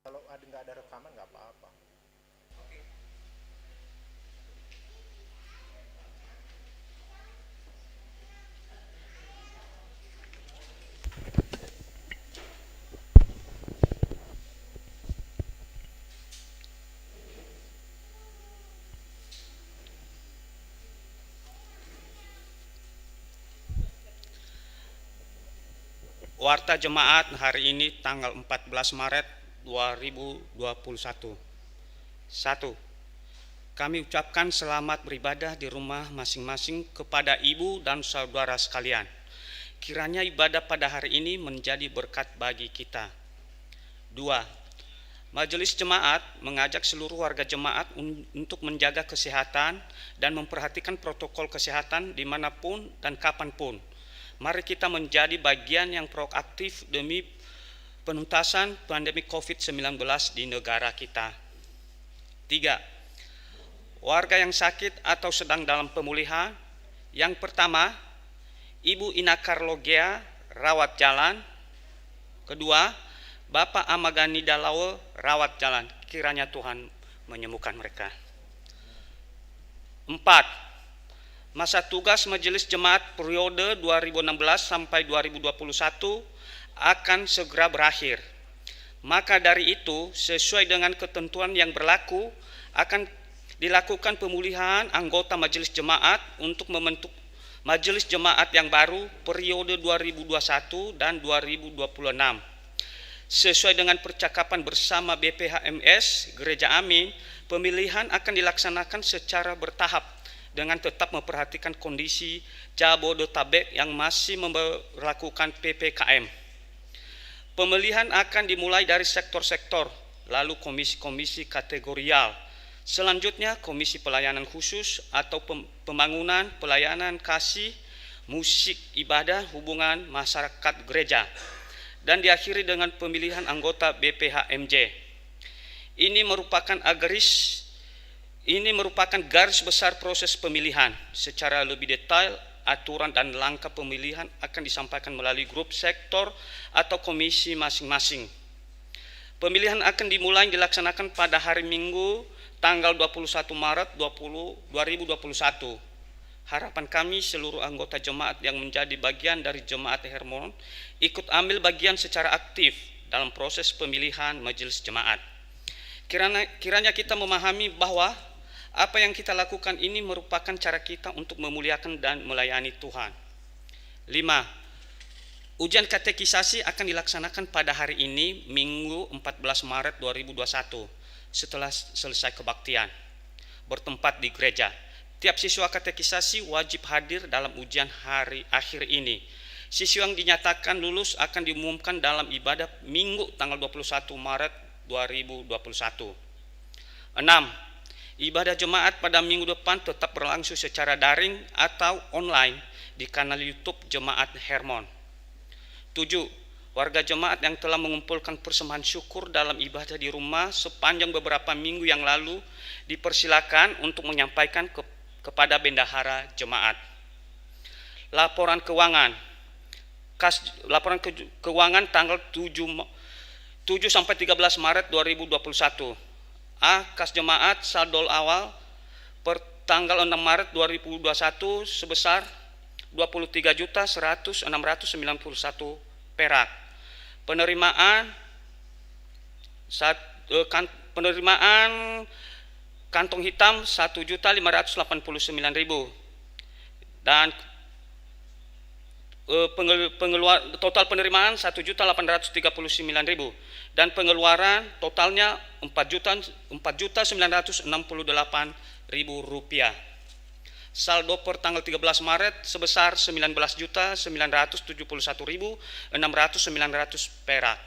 Kalau ada nggak ada rekaman nggak apa-apa. Warta Jemaat hari ini tanggal 14 Maret 2021. 1. Kami ucapkan selamat beribadah di rumah masing-masing kepada ibu dan saudara sekalian. Kiranya ibadah pada hari ini menjadi berkat bagi kita. 2. Majelis Jemaat mengajak seluruh warga jemaat untuk menjaga kesehatan dan memperhatikan protokol kesehatan dimanapun dan kapanpun. Mari kita menjadi bagian yang proaktif demi penuntasan pandemi COVID-19 di negara kita. 3. Warga yang sakit atau sedang dalam pemulihan. Yang pertama, Ibu Ina Karlogea, rawat jalan. Kedua, Bapak Amagani Dalawe, rawat jalan. Kiranya Tuhan menyembuhkan mereka. 4. Masa tugas Majelis Jemaat periode 2016 sampai 2021 akan segera berakhir. Maka dari itu, sesuai dengan ketentuan yang berlaku, akan dilakukan pemulihan anggota Majelis Jemaat untuk membentuk Majelis Jemaat yang baru periode 2021 dan 2026. Sesuai dengan percakapan bersama BPHMS Gereja Amin, pemilihan akan dilaksanakan secara bertahap dengan tetap memperhatikan kondisi Jabodetabek yang masih memberlakukan PPKM. Pemilihan akan dimulai dari sektor-sektor, lalu komisi-komisi kategorial. Selanjutnya komisi pelayanan khusus atau pembangunan, pelayanan kasih, musik, ibadah, hubungan masyarakat gereja. Dan diakhiri dengan pemilihan anggota BPHMJ. Ini merupakan garis besar proses pemilihan. Secara lebih detail, aturan dan langkah pemilihan akan disampaikan melalui grup sektor atau komisi masing-masing. Pemilihan akan dimulai dilaksanakan pada hari Minggu tanggal 21 Maret 2021. Harapan kami seluruh anggota jemaat yang menjadi bagian dari Jemaat Hermon ikut ambil bagian secara aktif dalam proses pemilihan majelis jemaat. Kiranya kita memahami bahwa apa yang kita lakukan ini merupakan cara kita untuk memuliakan dan melayani Tuhan. 5. Ujian katekisasi akan dilaksanakan pada hari ini, Minggu 14 Maret 2021, setelah selesai kebaktian, bertempat di gereja. Tiap siswa katekisasi wajib hadir dalam ujian hari akhir ini. Siswa yang dinyatakan lulus akan diumumkan dalam ibadah Minggu tanggal 21 Maret 2021. 6. Ibadah jemaat pada minggu depan tetap berlangsung secara daring atau online di kanal YouTube Jemaat Hermon. 7. Warga jemaat yang telah mengumpulkan persembahan syukur dalam ibadah di rumah sepanjang beberapa minggu yang lalu dipersilakan untuk menyampaikan kepada bendahara jemaat. Laporan keuangan. Laporan keuangan tanggal 7 sampai 13 Maret 2021. A. Kas jemaat saldo awal per tanggal 6 Maret 2021 sebesar 23.100.691 perak. Penerimaan kantong hitam 1.589.000 dan total penerimaan 1.839.000 dan pengeluaran totalnya 4.968.000 rupiah. Saldo per tanggal 13 Maret sebesar 19.971.600 perak.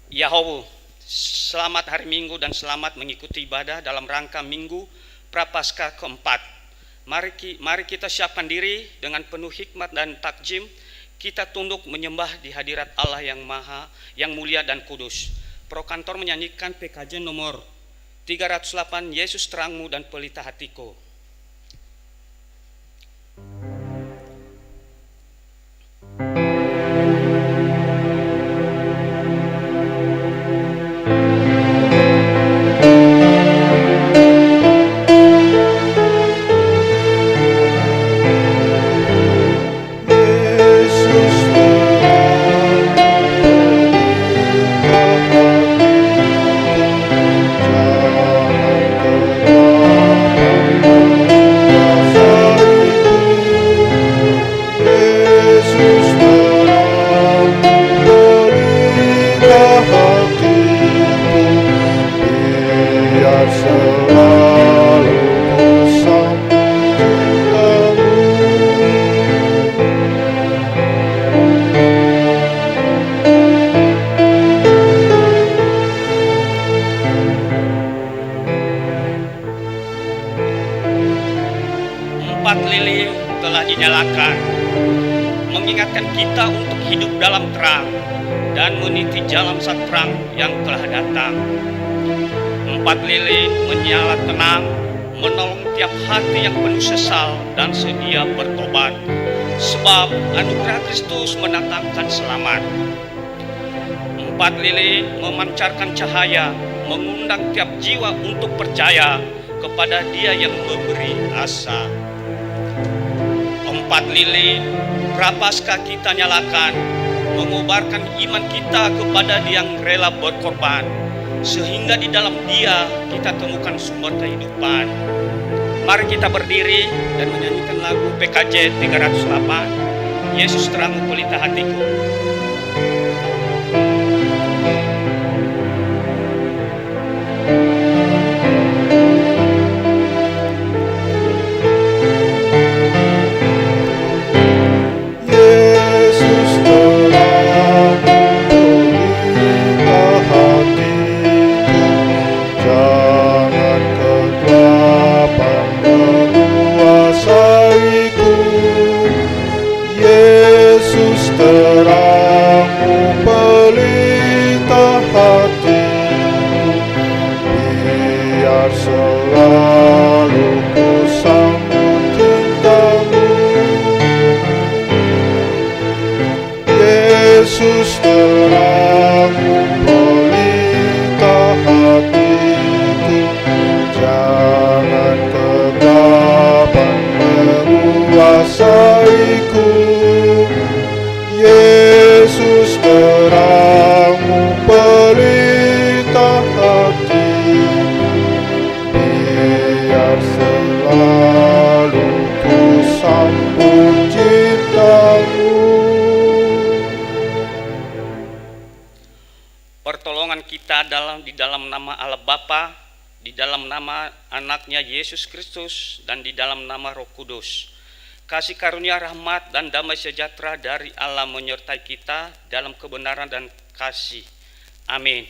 Yahowu, selamat hari Minggu dan selamat mengikuti ibadah dalam rangka Minggu Prapaskah keempat. Mari kita siapkan diri dengan penuh hikmat dan takjim. Kita tunduk menyembah di hadirat Allah yang mulia dan kudus. Prokantor menyanyikan PKJ nomor 308, Yesus terangmu dan pelita hatiku. hidup dalam terang dan meniti jalan sang terang yang telah datang. 4 lilin menyala tenang, menolong tiap hati yang penuh sesal dan sedia bertobat, sebab anugerah Kristus mendatangkan selamat. 4 lilin memancarkan cahaya, mengundang tiap jiwa untuk percaya kepada Dia yang memberi asa. 4 lilin prapaskah kita nyalakan, mengobarkan iman kita kepada Dia yang rela berkorban, sehingga di dalam Dia kita temukan sumber kehidupan. Mari kita berdiri dan menyanyikan lagu PKJ 308, Yesus terangmu pelita hatiku. Pertolongan kita di dalam nama Allah Bapa, di dalam nama anaknya Yesus Kristus, dan di dalam nama Roh Kudus. Kasih karunia, rahmat, dan damai sejahtera dari Allah menyertai kita dalam kebenaran dan kasih. Amin.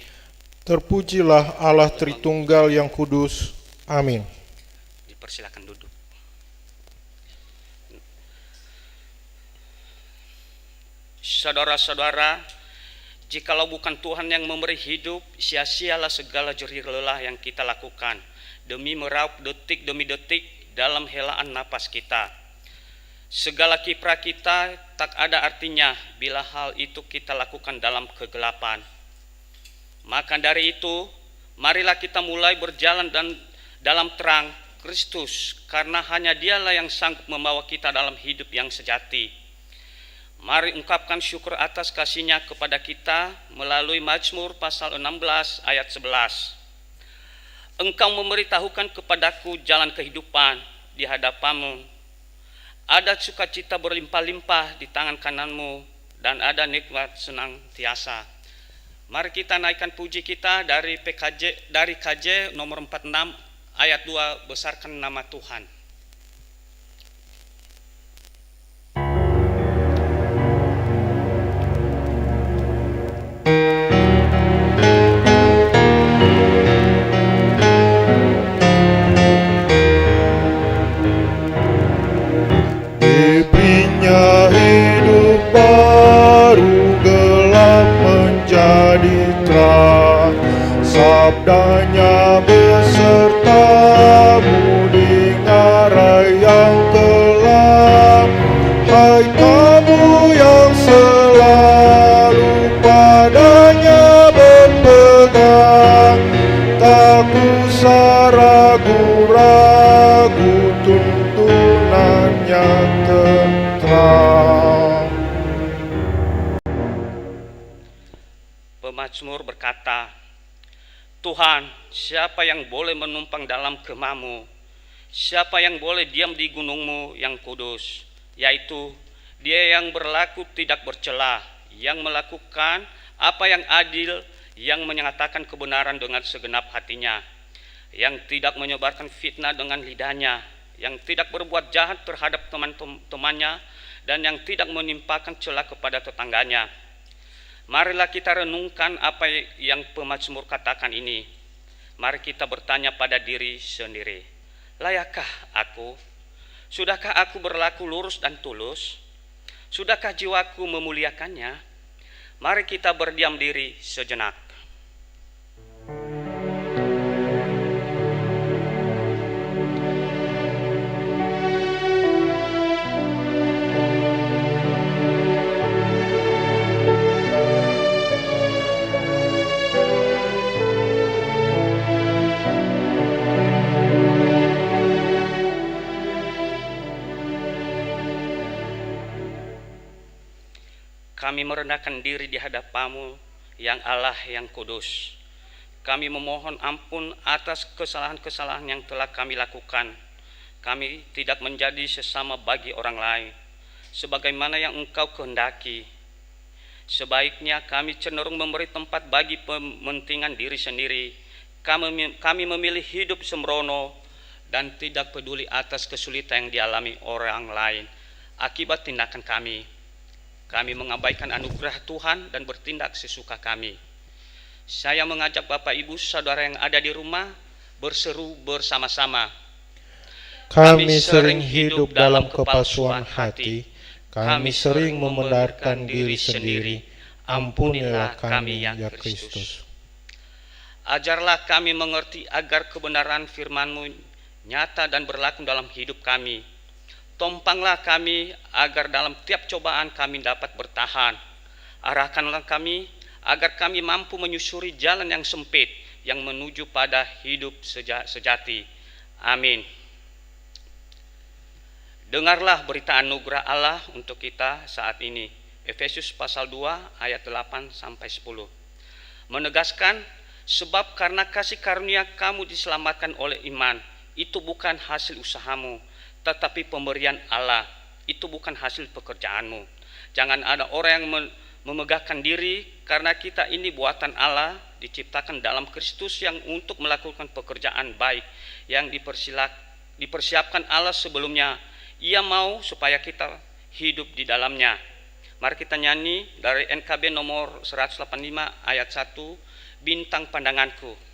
Terpujilah Allah Tritunggal yang kudus. Amin. Dipersilakan duduk. Saudara-saudara, jikalau bukan Tuhan yang memberi hidup, sia-sialah segala jerih lelah yang kita lakukan demi meraup detik demi detik dalam helaan napas kita. Segala kiprah kita tak ada artinya bila hal itu kita lakukan dalam kegelapan. Maka dari itu, marilah kita mulai berjalan dalam terang Kristus, karena hanya Dialah yang sanggup membawa kita dalam hidup yang sejati. Mari ungkapkan syukur atas kasih-Nya kepada kita melalui Mazmur pasal 16 ayat 11. Engkau memberitahukan kepadaku jalan kehidupan, di hadapanmu ada sukacita berlimpah-limpah di tangan kananmu, dan ada nikmat senantiasa. Mari kita naikkan puji kita dari KJ nomor 46 ayat 2, besarkan nama Tuhan. Sabdanya besertamu di ngarai yang kelam. Hai kamu yang selalu padanya berpegang, tak usah ragu-ragu, tuntunannya tenteram. Pemazmur berkata, Tuhan, siapa yang boleh menumpang dalam kemah-Mu? Siapa yang boleh diam di gunung-Mu yang kudus? Yaitu Dia yang berlaku tidak bercela, yang melakukan apa yang adil, yang menyatakan kebenaran dengan segenap hatinya, yang tidak menyebarkan fitnah dengan lidahnya, yang tidak berbuat jahat terhadap teman-temannya, dan yang tidak menimpakan cela kepada tetangganya. Marilah kita renungkan apa yang pemazmur katakan ini. Mari kita bertanya pada diri sendiri, layakkah aku? Sudahkah aku berlaku lurus dan tulus? Sudahkah jiwaku memuliakannya? Mari kita berdiam diri sejenak. Kami merendahkan diri di hadapan-Mu yang Allah yang kudus. Kami memohon ampun atas kesalahan-kesalahan yang telah kami lakukan. Kami tidak menjadi sesama bagi orang lain, sebagaimana yang Engkau kehendaki. Sebaiknya kami cenderung memberi tempat bagi kepentingan diri sendiri. Kami memilih hidup sembrono dan tidak peduli atas kesulitan yang dialami orang lain akibat tindakan kami. Kami mengabaikan anugerah Tuhan dan bertindak sesuka kami. Saya mengajak Bapak Ibu Saudara yang ada di rumah berseru bersama-sama. Kami sering hidup dalam kepalsuan hati. Kami sering membenarkan diri sendiri. Ampunilah kami ya Kristus. Ajarlah kami mengerti agar kebenaran firman-Mu nyata dan berlaku dalam hidup kami. Tompanglah kami agar dalam tiap cobaan kami dapat bertahan. Arahkanlah kami agar kami mampu menyusuri jalan yang sempit yang menuju pada hidup sejati. Amin. Dengarlah berita anugerah Allah untuk kita saat ini. Efesus pasal 2 ayat 8 sampai 10. Menegaskan, sebab karena kasih karunia kamu diselamatkan oleh iman. Itu bukan hasil usahamu, tetapi pemberian Allah. Itu bukan hasil pekerjaanmu. Jangan ada orang yang memegahkan diri, karena kita ini buatan Allah, diciptakan dalam Kristus yang untuk melakukan pekerjaan baik yang dipersiapkan Allah sebelumnya. Ia mau supaya kita hidup di dalamnya. Mari kita nyanyi dari NKB nomor 185 ayat 1, Bintang Pandanganku.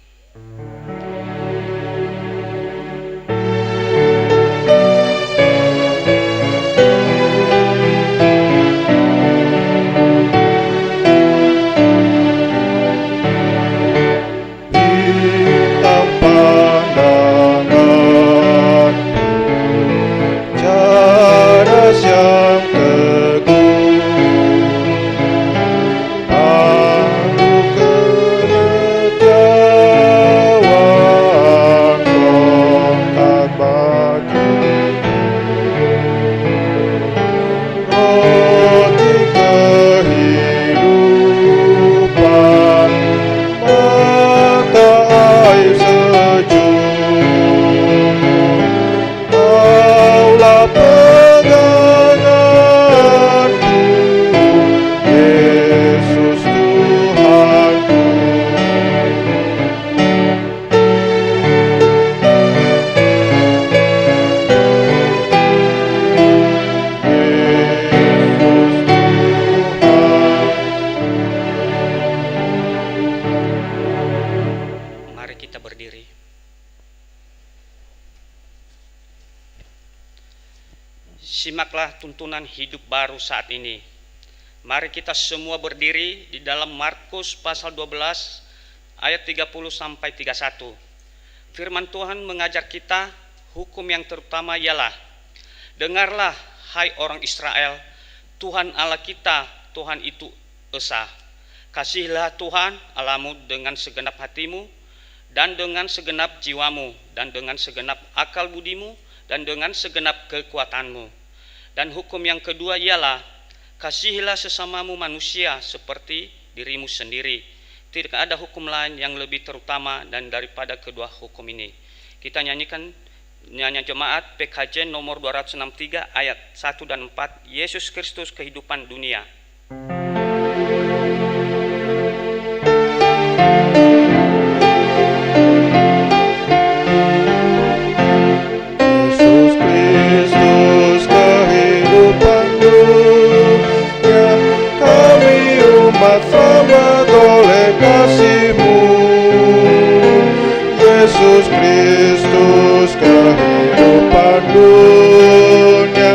Simaklah tuntunan hidup baru saat ini. Mari kita semua berdiri di dalam Markus pasal 12 ayat 30 sampai 31. Firman Tuhan mengajar kita, hukum yang terutama ialah, dengarlah hai orang Israel, Tuhan Allah kita, Tuhan itu esa. Kasihilah Tuhan Allahmu dengan segenap hatimu, dan dengan segenap jiwamu, dan dengan segenap akal budimu, dan dengan segenap kekuatanmu. Dan hukum yang kedua ialah, kasihilah sesamamu manusia seperti dirimu sendiri. Tidak ada hukum lain yang lebih terutama dan daripada kedua hukum ini. Kita nyanyikan nyanyian jemaat PKJ nomor 263 ayat 1 dan 4, Yesus Kristus kehidupan dunia. Selamat oleh kasih-Mu, Yesus Kristus kehidupan dunia.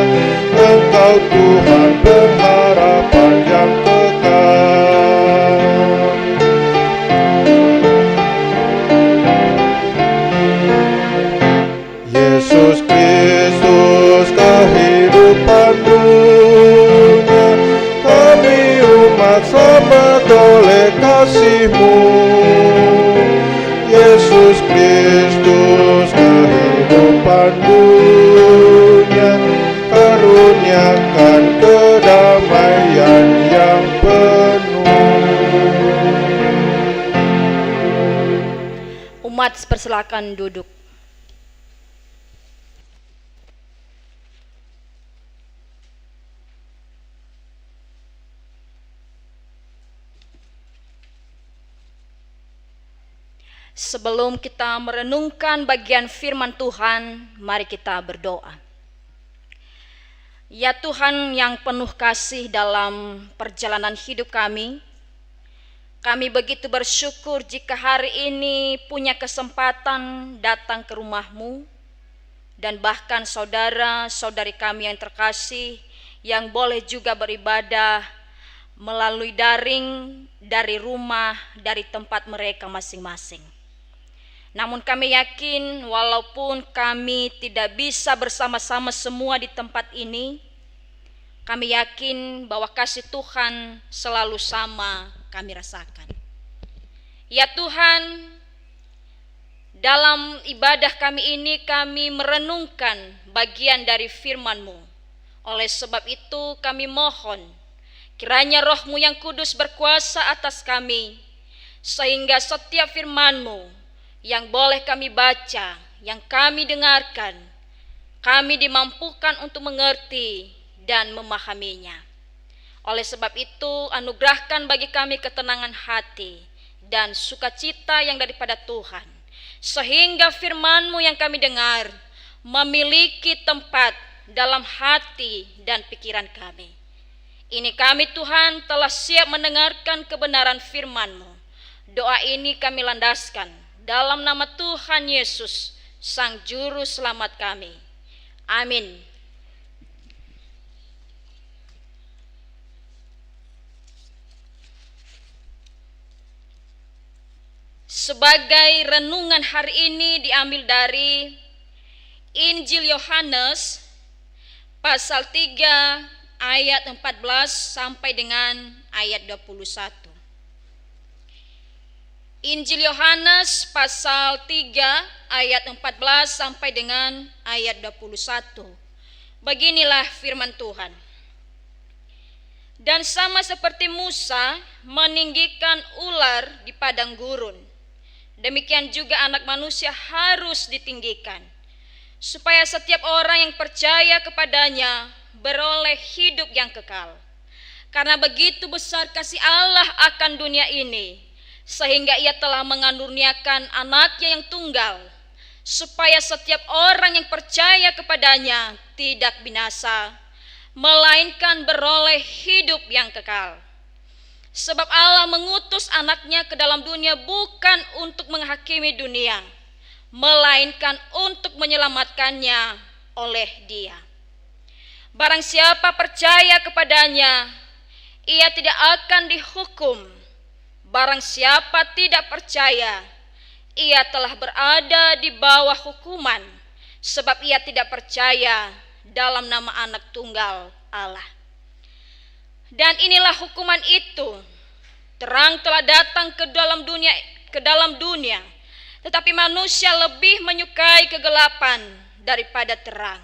Engkau Tuhan pengharapan yang kekal. oleh kasih-Mu. Yesus Kristus kehidupan dunia, karuniakan kedamaian yang penuh. Umat persilakan duduk. Sebelum kita merenungkan bagian firman Tuhan, mari kita berdoa. Ya Tuhan yang penuh kasih dalam perjalanan hidup kami begitu bersyukur jika hari ini punya kesempatan datang ke rumah-Mu, dan bahkan saudara-saudari kami yang terkasih yang boleh juga beribadah melalui daring dari rumah, dari tempat mereka masing-masing. Namun kami yakin walaupun kami tidak bisa bersama-sama semua di tempat ini, kami yakin bahwa kasih Tuhan selalu sama kami rasakan. Ya Tuhan, dalam ibadah kami ini kami merenungkan bagian dari firman-Mu. Oleh sebab itu kami mohon kiranya Roh-Mu yang kudus berkuasa atas kami, sehingga setiap firman-Mu yang boleh kami baca, yang kami dengarkan, kami dimampukan untuk mengerti dan memahaminya. Oleh sebab itu, anugerahkan bagi kami ketenangan hati dan sukacita yang daripada Tuhan, sehingga firman-Mu yang kami dengar memiliki tempat dalam hati dan pikiran kami. Ini kami Tuhan telah siap mendengarkan kebenaran firman-Mu. Doa ini kami landaskan dalam nama Tuhan Yesus, Sang Juru Selamat kami. Amin. Sebagai renungan hari ini diambil dari Injil Yohanes pasal 3 ayat 14 sampai dengan ayat 21. Injil Yohanes pasal 3 ayat 14 sampai dengan ayat 21. Beginilah firman Tuhan. Dan sama seperti Musa meninggikan ular di padang gurun, demikian juga Anak Manusia harus ditinggikan, supaya setiap orang yang percaya kepadanya beroleh hidup yang kekal. Karena begitu besar kasih Allah akan dunia ini, sehingga Ia telah mengaruniakan Anaknya yang tunggal, supaya setiap orang yang percaya kepadanya tidak binasa, melainkan beroleh hidup yang kekal. Sebab Allah mengutus Anaknya ke dalam dunia bukan untuk menghakimi dunia, melainkan untuk menyelamatkannya oleh Dia. Barang siapa percaya kepadanya, ia tidak akan dihukum. Barang siapa tidak percaya, ia telah berada di bawah hukuman, sebab ia tidak percaya dalam nama Anak Tunggal Allah. Dan inilah hukuman itu, terang telah datang ke dalam dunia, tetapi manusia lebih menyukai kegelapan daripada terang,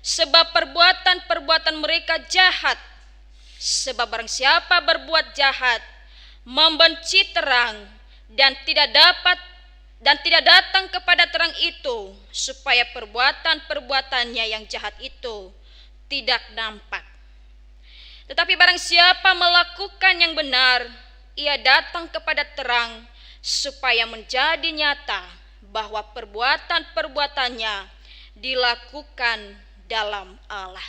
sebab perbuatan-perbuatan mereka jahat. Sebab barang siapa berbuat jahat, membenci terang dan tidak datang kepada terang itu, supaya perbuatan-perbuatannya yang jahat itu tidak nampak. Tetapi barang siapa melakukan yang benar, ia datang kepada terang, supaya menjadi nyata bahwa perbuatan-perbuatannya dilakukan dalam Allah.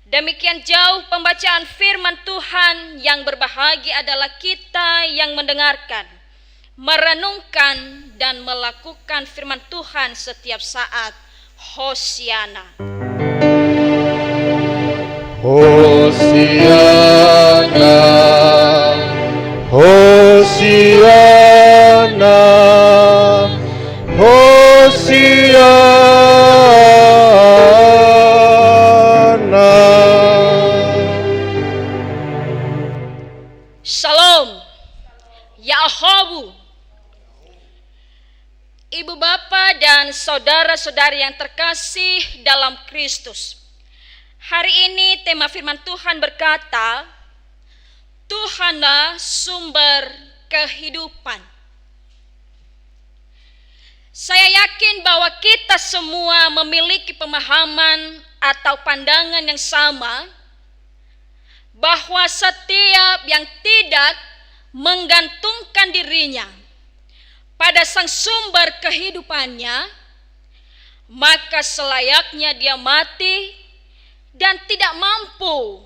Demikian jauh pembacaan firman Tuhan. Yang berbahagia adalah kita yang mendengarkan, merenungkan dan melakukan firman Tuhan setiap saat. Hosiana. Hosiana, Hosiana, Hosiana. Shalom. Yahowu. Ibu bapak dan saudara-saudari yang terkasih dalam Kristus, hari ini tema firman Tuhan berkata, Tuhanlah sumber kehidupan. Saya yakin bahwa kita semua memiliki pemahaman atau pandangan yang sama, bahwa setiap yang tidak menggantungkan dirinya pada sang sumber kehidupannya, maka selayaknya dia mati dan tidak mampu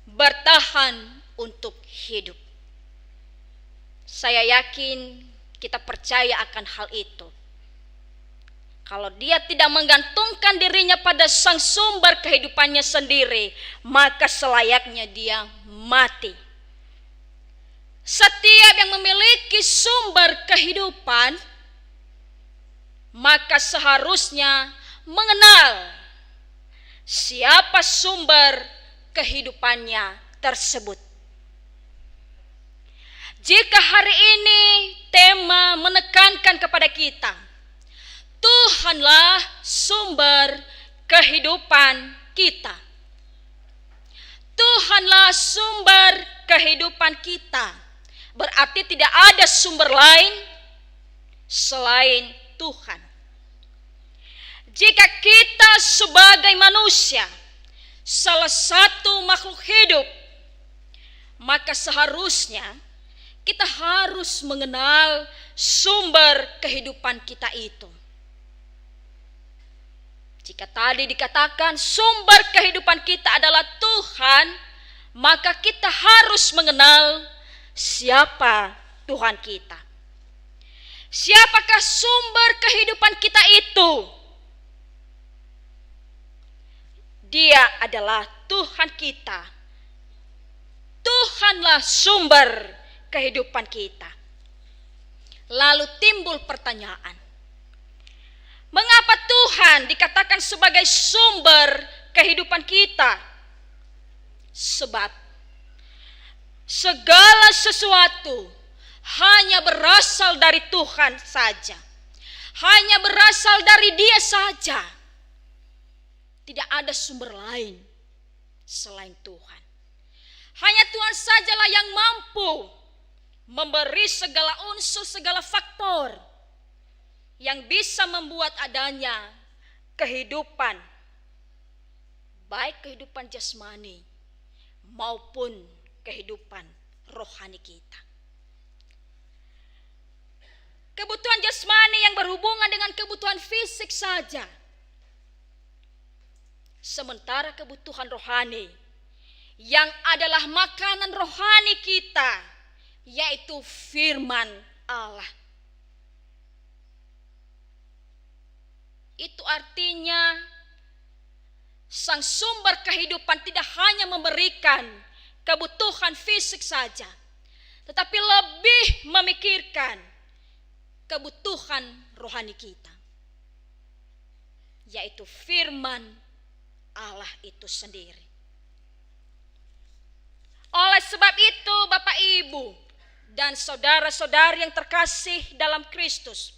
bertahan untuk hidup. Saya yakin kita percaya akan hal itu. Kalau dia tidak menggantungkan dirinya pada sang sumber kehidupannya sendiri, maka selayaknya dia mati. Setiap yang memiliki sumber kehidupan, maka seharusnya mengenal siapa sumber kehidupannya tersebut. Jika hari ini tema menekankan kepada kita, Tuhanlah sumber kehidupan kita. Tuhanlah sumber kehidupan kita. Berarti tidak ada sumber lain selain Tuhan. Jika kita sebagai manusia, salah satu makhluk hidup, maka seharusnya kita harus mengenal sumber kehidupan kita itu. Jika tadi dikatakan sumber kehidupan kita adalah Tuhan, maka kita harus mengenal siapa Tuhan kita. Siapakah sumber kehidupan kita itu? Dia adalah Tuhan kita. Tuhanlah sumber kehidupan kita. Lalu timbul pertanyaan, mengapa Tuhan dikatakan sebagai sumber kehidupan kita? Sebab segala sesuatu hanya berasal dari Tuhan saja. Hanya berasal dari Dia saja. Tidak ada sumber lain selain Tuhan. Hanya Tuhan sajalah yang mampu memberi segala unsur, segala faktor yang bisa membuat adanya kehidupan, baik kehidupan jasmani maupun kehidupan rohani kita. Kebutuhan jasmani yang berhubungan dengan kebutuhan fisik saja, sementara kebutuhan rohani yang adalah makanan rohani kita, yaitu firman Allah. Itu artinya sang sumber kehidupan tidak hanya memberikan kebutuhan fisik saja, tetapi lebih memikirkan kebutuhan rohani kita, yaitu firman Allah itu sendiri. Oleh sebab itu, Bapak, Ibu, dan saudara-saudari yang terkasih dalam Kristus,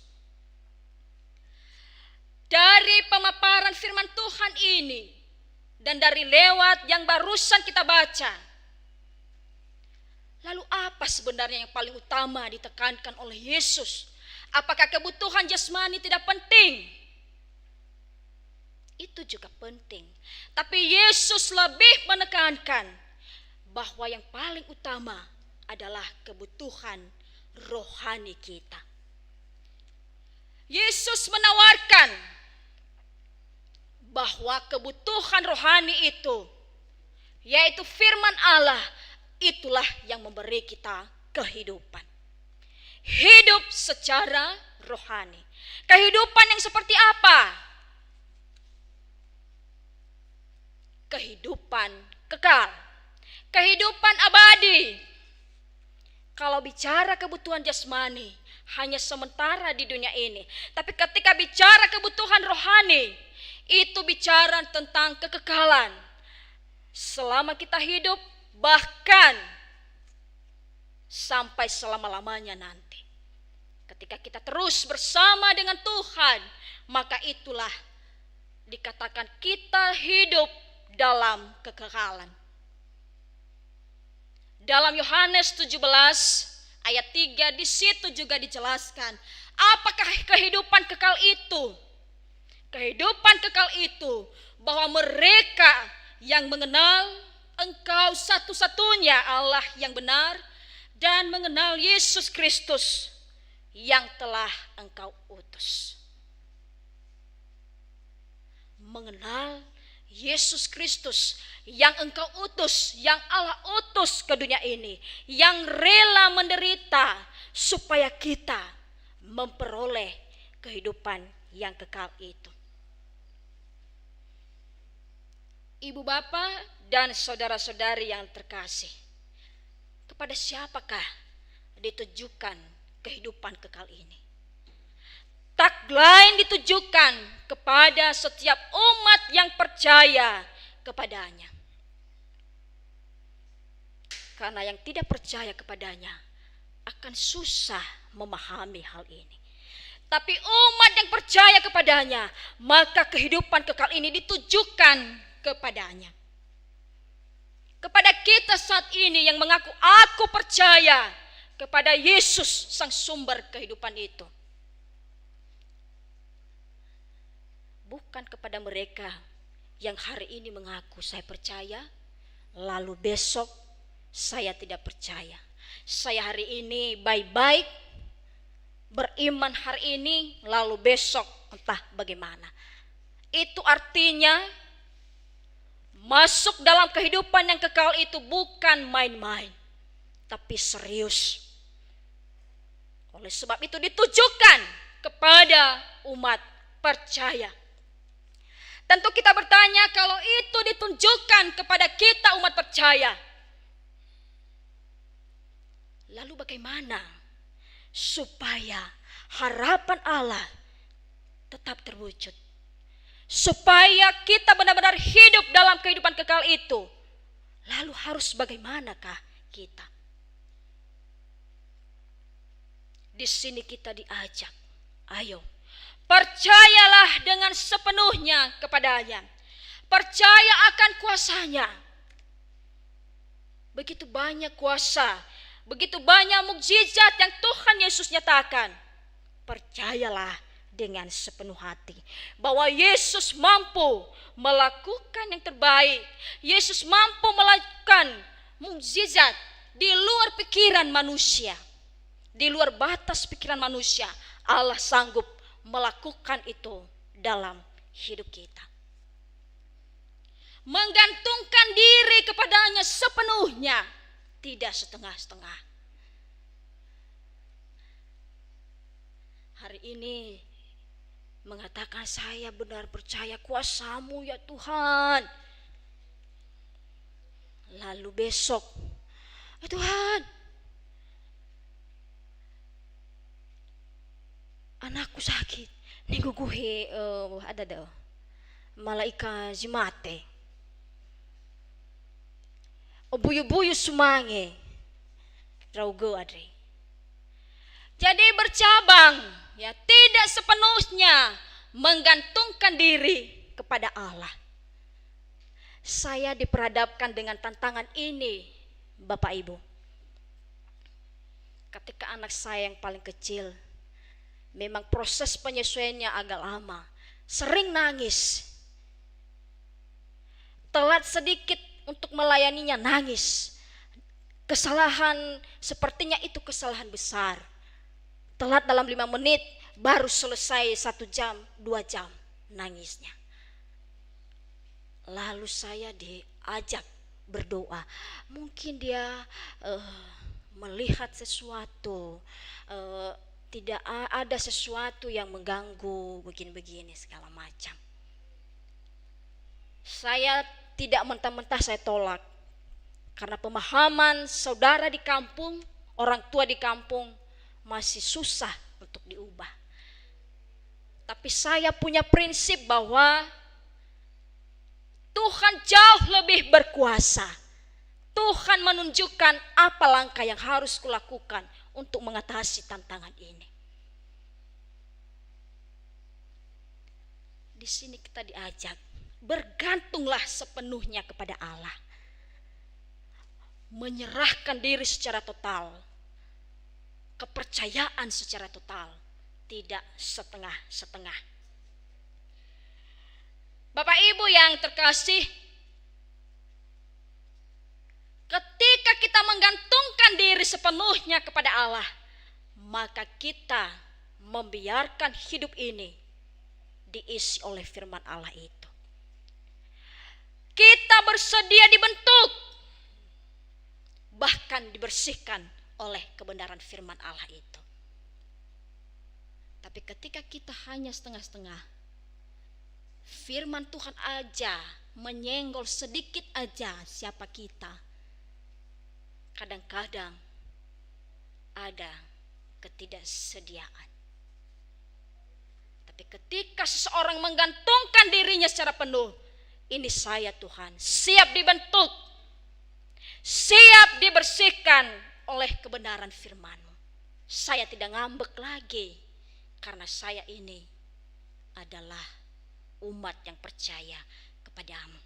dari pemaparan firman Tuhan ini dan dari lewat yang barusan kita baca, lalu apa sebenarnya yang paling utama ditekankan oleh Yesus? Apakah kebutuhan jasmani tidak penting? Itu juga penting. Tapi Yesus lebih menekankan bahwa yang paling utama adalah kebutuhan rohani kita. Yesus menawarkan bahwa kebutuhan rohani itu, yaitu firman Allah, itulah yang memberi kita kehidupan. Hidup secara rohani. Kehidupan yang seperti apa? Kehidupan kekal. Kehidupan abadi. Kalau bicara kebutuhan jasmani, hanya sementara di dunia ini. Tapi ketika bicara kebutuhan rohani, itu bicara tentang kekekalan. Selama kita hidup, bahkan sampai selama-lamanya nanti. Ketika kita terus bersama dengan Tuhan, maka itulah dikatakan kita hidup dalam kekekalan. Dalam Yohanes 17 ayat 3 di situ juga dijelaskan, apakah kehidupan kekal itu? Kehidupan kekal itu bahwa mereka yang mengenal Engkau satu-satunya Allah yang benar dan mengenal Yesus Kristus yang telah Engkau utus. Mengenal Yesus Kristus yang Engkau utus, yang Allah utus ke dunia ini, yang rela menderita supaya kita memperoleh kehidupan yang kekal itu. Ibu bapak dan saudara-saudari yang terkasih, kepada siapakah ditujukan kehidupan kekal ini? Tagline ditujukan kepada setiap umat yang percaya kepadanya. Karena yang tidak percaya kepadanya akan susah memahami hal ini. Tapi umat yang percaya kepadanya, maka kehidupan kekal ini ditujukan kepadanya. Kepada kita saat ini yang mengaku aku percaya kepada Yesus sang sumber kehidupan itu. Bukan kepada mereka yang hari ini mengaku saya percaya, lalu besok saya tidak percaya. Saya hari ini baik-baik, beriman hari ini, lalu besok entah bagaimana. Itu artinya masuk dalam kehidupan yang kekal itu bukan main-main, tapi serius. Oleh sebab itu ditujukan kepada umat percaya. Tentu kita bertanya, kalau itu ditunjukkan kepada kita umat percaya, lalu bagaimana supaya harapan Allah tetap terwujud? Supaya kita benar-benar hidup dalam kehidupan kekal itu, lalu harus bagaimanakah kita? Di sini kita diajak, ayo percayalah dengan sepenuhnya kepadanya. Percaya akan kuasanya. Begitu banyak kuasa, begitu banyak mukjizat yang Tuhan Yesus nyatakan. Percayalah dengan sepenuh hati bahwa Yesus mampu melakukan yang terbaik. Yesus mampu melakukan mukjizat di luar pikiran manusia, di luar batas pikiran manusia. Allah sanggup melakukan itu dalam hidup kita. Menggantungkan diri kepadanya sepenuhnya, tidak setengah-setengah. Hari ini mengatakan saya benar percaya kuasa-Mu ya Tuhan. Lalu besok, Tuhan, anakku sakit, niguguhi ada dah malaika jimate, buyu-buyu sumange, raugo adre. Jadi bercabang, ya tidak sepenuhnya menggantungkan diri kepada Allah. Saya diperhadapkan dengan tantangan ini, Bapak Ibu. Ketika anak saya yang paling kecil, memang proses penyesuaiannya agak lama. Sering nangis. Telat sedikit untuk melayaninya, nangis. Kesalahan sepertinya itu kesalahan besar. Telat dalam 5 menit, baru selesai 1 jam, 2 jam nangisnya. Lalu saya diajak berdoa. Mungkin dia melihat sesuatu, tidak ada sesuatu yang mengganggu, begini-begini segala macam. Saya tidak mentah-mentah saya tolak, karena pemahaman saudara di kampung, orang tua di kampung masih susah untuk diubah. Tapi saya punya prinsip bahwa Tuhan jauh lebih berkuasa. Tuhan menunjukkan apa langkah yang harus kulakukan untuk mengatasi tantangan ini. Di sini kita diajak, bergantunglah sepenuhnya kepada Allah. Menyerahkan diri secara total. Kepercayaan secara total, tidak setengah-setengah. Bapak Ibu yang terkasih, ketika kita menggantungkan diri sepenuhnya kepada Allah, maka kita membiarkan hidup ini diisi oleh firman Allah itu. Kita bersedia dibentuk, bahkan dibersihkan oleh kebenaran firman Allah itu. Tapi ketika kita hanya setengah-setengah, firman Tuhan aja menyenggol sedikit aja siapa kita, kadang-kadang ada ketidaksediaan. Tapi ketika seseorang menggantungkan dirinya secara penuh, ini saya Tuhan, siap dibentuk, siap dibersihkan oleh kebenaran firman-Mu. Saya tidak ngambek lagi, karena saya ini adalah umat yang percaya kepadamu.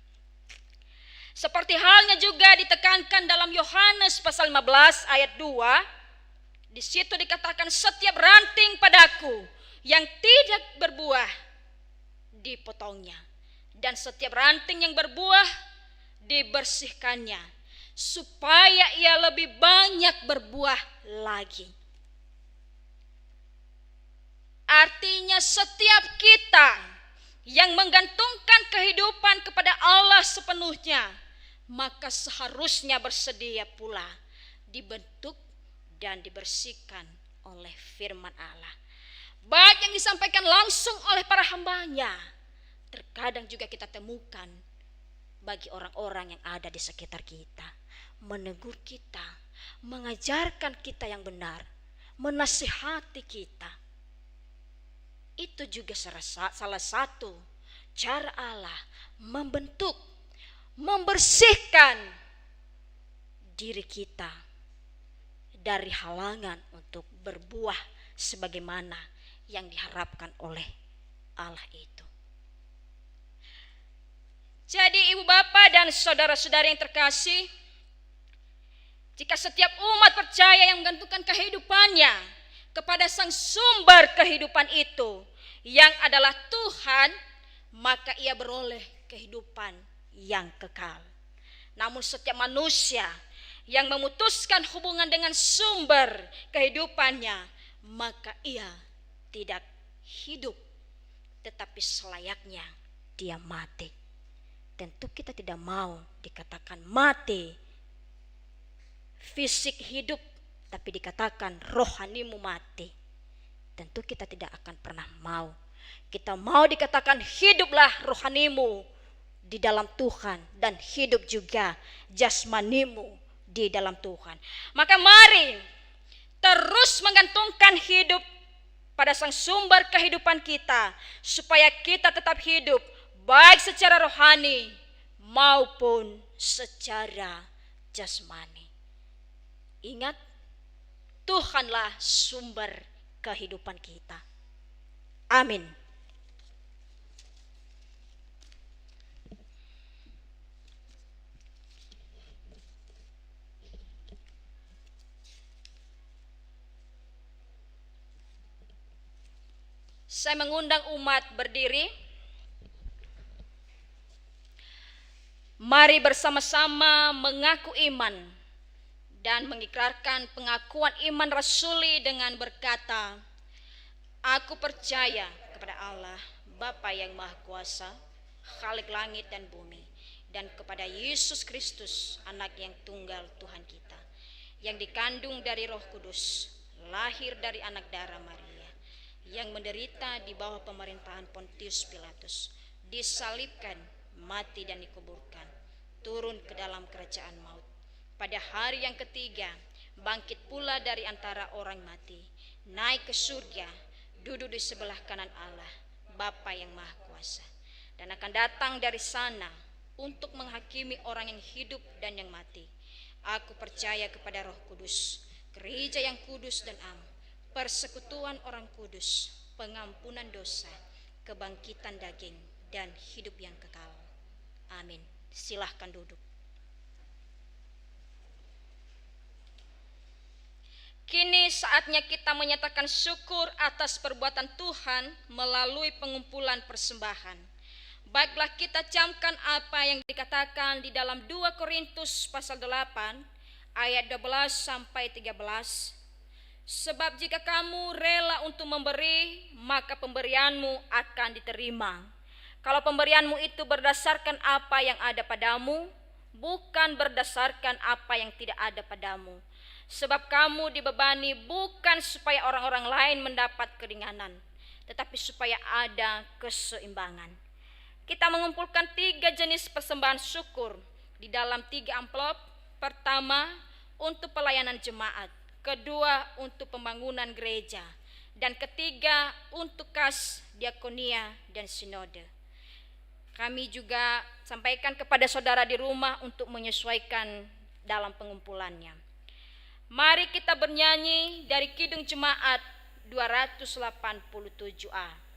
Seperti halnya juga ditekankan dalam Yohanes pasal 15 ayat 2. Di situ dikatakan, setiap ranting padaku yang tidak berbuah dipotongnya, dan setiap ranting yang berbuah dibersihkannya, supaya ia lebih banyak berbuah lagi. Artinya setiap kita yang menggantungkan kehidupan kepada Allah sepenuhnya, maka seharusnya bersedia pula dibentuk dan dibersihkan oleh firman Allah. Baik yang disampaikan langsung oleh para hambanya, terkadang juga kita temukan bagi orang-orang yang ada di sekitar kita, menegur kita, mengajarkan kita yang benar, menasihati kita. Itu juga salah satu cara Allah membentuk, membersihkan diri kita dari halangan untuk berbuah sebagaimana yang diharapkan oleh Allah itu. Jadi ibu bapak dan saudara-saudara yang terkasih, jika setiap umat percaya yang menggantungkan kehidupannya kepada sang sumber kehidupan itu, yang adalah Tuhan, maka ia beroleh kehidupan yang kekal. Namun setiap manusia yang memutuskan hubungan dengan sumber kehidupannya, maka ia tidak hidup, tetapi selayaknya dia mati. Tentu kita tidak mau dikatakan mati fisik hidup, tapi dikatakan rohanimu mati. Tentu kita tidak akan pernah mau. Kita mau dikatakan hiduplah rohanimu di dalam Tuhan, dan hidup juga jasmanimu di dalam Tuhan. Maka mari terus menggantungkan hidup pada sang sumber kehidupan kita, supaya kita tetap hidup baik secara rohani maupun secara jasmani. Ingat, Tuhanlah sumber kehidupan kita. Amin. Saya mengundang umat berdiri. Mari bersama-sama mengaku iman dan mengikrarkan pengakuan iman rasuli dengan berkata, aku percaya kepada Allah, Bapa yang Maha Kuasa, Khalik langit dan bumi, dan kepada Yesus Kristus, anak yang tunggal Tuhan kita, yang dikandung dari Roh Kudus, lahir dari anak darah Maria, yang menderita di bawah pemerintahan Pontius Pilatus, disalibkan, mati dan dikuburkan, turun ke dalam kerajaan maut. Pada hari yang ketiga, bangkit pula dari antara orang mati, naik ke surga, duduk di sebelah kanan Allah, Bapa yang Maha Kuasa, dan akan datang dari sana untuk menghakimi orang yang hidup dan yang mati. Aku percaya kepada Roh Kudus, gereja yang kudus dan am, persekutuan orang kudus, pengampunan dosa, kebangkitan daging, dan hidup yang kekal. Amin. Silahkan duduk. Kini saatnya kita menyatakan syukur atas perbuatan Tuhan melalui pengumpulan persembahan. Baiklah, kita camkan apa yang dikatakan di dalam 2 Korintus pasal 8 ayat 12 sampai 13. Sebab jika kamu rela untuk memberi, maka pemberianmu akan diterima. Kalau pemberianmu itu berdasarkan apa yang ada padamu, bukan berdasarkan apa yang tidak ada padamu. Sebab kamu dibebani bukan supaya orang-orang lain mendapat keringanan, tetapi supaya ada keseimbangan. Kita mengumpulkan 3 jenis persembahan syukur di dalam 3 amplop. Pertama, untuk pelayanan jemaat. Kedua, untuk pembangunan gereja. Dan ketiga, untuk kas, diakonia, dan sinode. Kami juga sampaikan kepada saudara di rumah untuk menyesuaikan dalam pengumpulannya. Mari kita bernyanyi dari Kidung Jemaat 287A.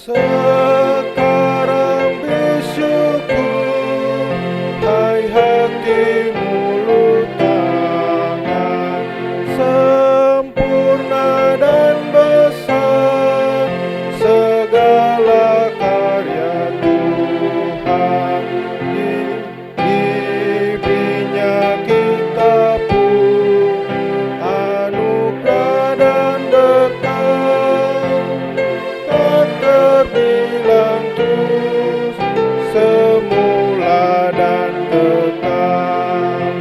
Sekarang bersyukur, hai hati mulut tangan, sempurna dan besar segala karya Tuhan. Diberinya kita pun anugerah dan berkat, tak terbilang terus semula dan kekal.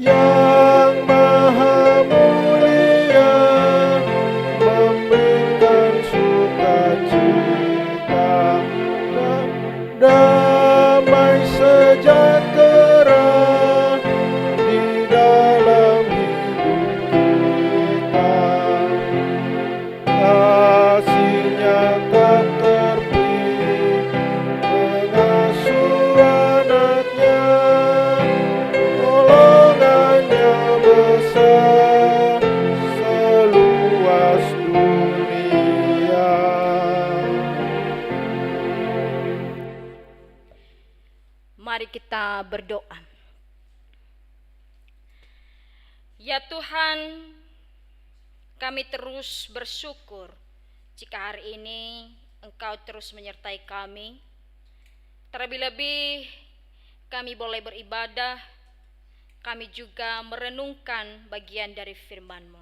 Yang maha mulia memberikan sukacita dan damai sejahtera di dalam hidup kita. Kasih-Nya tak terpilih mengasuh anak-Nya, golongannya besar seluas dunia. Mari kita berdoa. Ya Tuhan, kami terus bersyukur jika hari ini Engkau terus menyertai kami. Terlebih-lebih kami boleh beribadah, kami juga merenungkan bagian dari firman-Mu.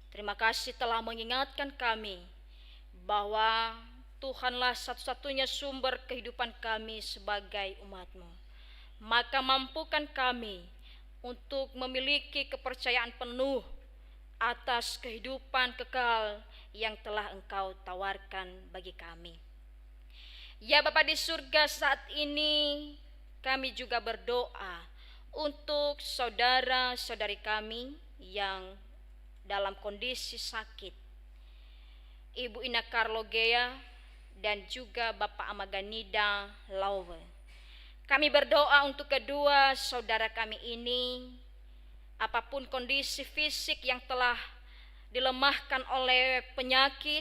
Terima kasih telah mengingatkan kami bahwa Tuhanlah satu-satunya sumber kehidupan kami sebagai umat-Mu. Maka mampukan kami untuk memiliki kepercayaan penuh atas kehidupan kekal yang telah Engkau tawarkan bagi kami. Ya Bapa di surga, saat ini kami juga berdoa untuk saudara-saudari kami yang dalam kondisi sakit. Ibu Ina Karlogea dan juga Bapak Amaganida Lauwe. Kami berdoa untuk kedua saudara kami ini, apapun kondisi fisik yang telah dilemahkan oleh penyakit,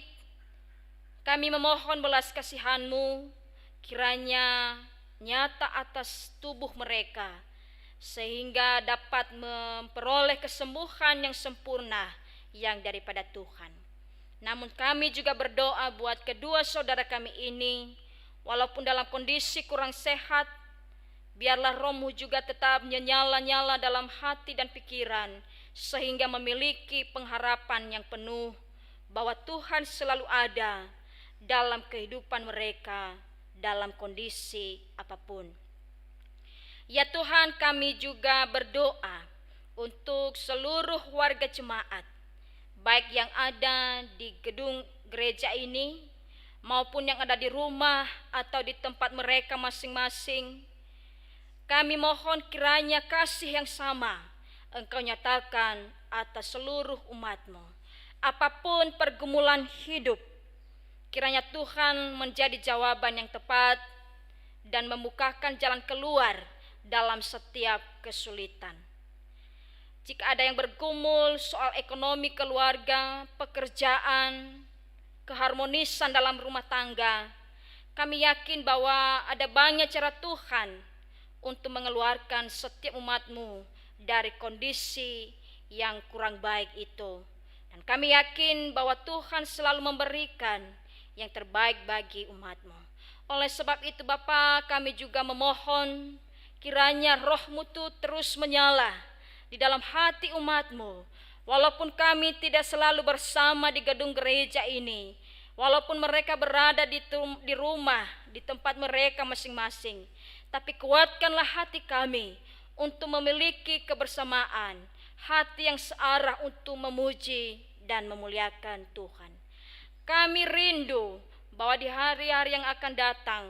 kami memohon belas kasihan-Mu kiranya nyata atas tubuh mereka, sehingga dapat memperoleh kesembuhan yang sempurna yang daripada Tuhan. Namun kami juga berdoa buat kedua saudara kami ini, walaupun dalam kondisi kurang sehat, biarlah Roh-Mu juga tetap menyala-nyala dalam hati dan pikiran, sehingga memiliki pengharapan yang penuh bahwa Tuhan selalu ada dalam kehidupan mereka dalam kondisi apapun. Ya Tuhan, kami juga berdoa untuk seluruh warga jemaat, baik yang ada di gedung gereja ini maupun yang ada di rumah atau di tempat mereka masing-masing. Kami mohon kiranya kasih yang sama Engkau nyatakan atas seluruh umat-Mu. Apapun pergumulan hidup, kiranya Tuhan menjadi jawaban yang tepat dan membukakan jalan keluar dalam setiap kesulitan. Jika ada yang bergumul soal ekonomi keluarga, pekerjaan, keharmonisan dalam rumah tangga, kami yakin bahwa ada banyak cara Tuhan untuk mengeluarkan setiap umat-Mu dari kondisi yang kurang baik itu. Dan kami yakin bahwa Tuhan selalu memberikan yang terbaik bagi umat-Mu. Oleh sebab itu Bapa, kami juga memohon kiranya Roh-Mu itu terus menyala di dalam hati umat-Mu. Walaupun kami tidak selalu bersama di gedung gereja ini, walaupun mereka berada di rumah, di tempat mereka masing-masing, tapi kuatkanlah hati kami untuk memiliki kebersamaan, hati yang searah untuk memuji dan memuliakan Tuhan. Kami rindu bahwa di hari-hari yang akan datang,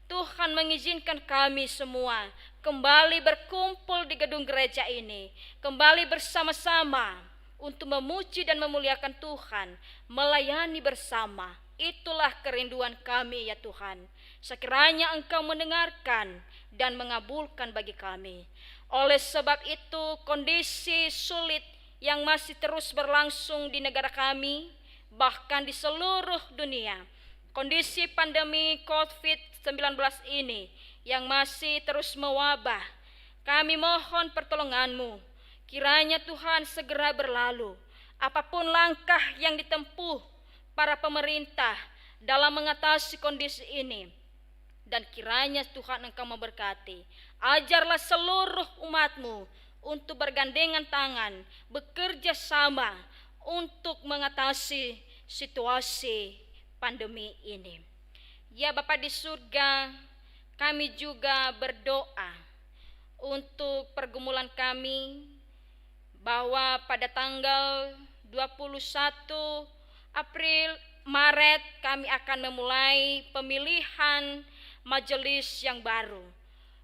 Tuhan mengizinkan kami semua kembali berkumpul di gedung gereja ini, kembali bersama-sama untuk memuji dan memuliakan Tuhan, melayani bersama. Itulah kerinduan kami ya Tuhan. Sekiranya Engkau mendengarkan dan mengabulkan bagi kami. Oleh sebab itu, kondisi sulit yang masih terus berlangsung di negara kami, bahkan di seluruh dunia, kondisi pandemi COVID-19 ini yang masih terus mewabah, kami mohon pertolongan-Mu. Kiranya Tuhan segera berlalu. Apapun langkah yang ditempuh para pemerintah dalam mengatasi kondisi ini, dan kiranya Tuhan Engkau memberkati. Ajarlah seluruh umat-Mu untuk bergandengan tangan, bekerja sama untuk mengatasi situasi pandemi ini. Ya Bapa di surga, kami juga berdoa untuk pergumulan kami, bahwa pada tanggal 21 April Maret kami akan memulai pemilihan majelis yang baru.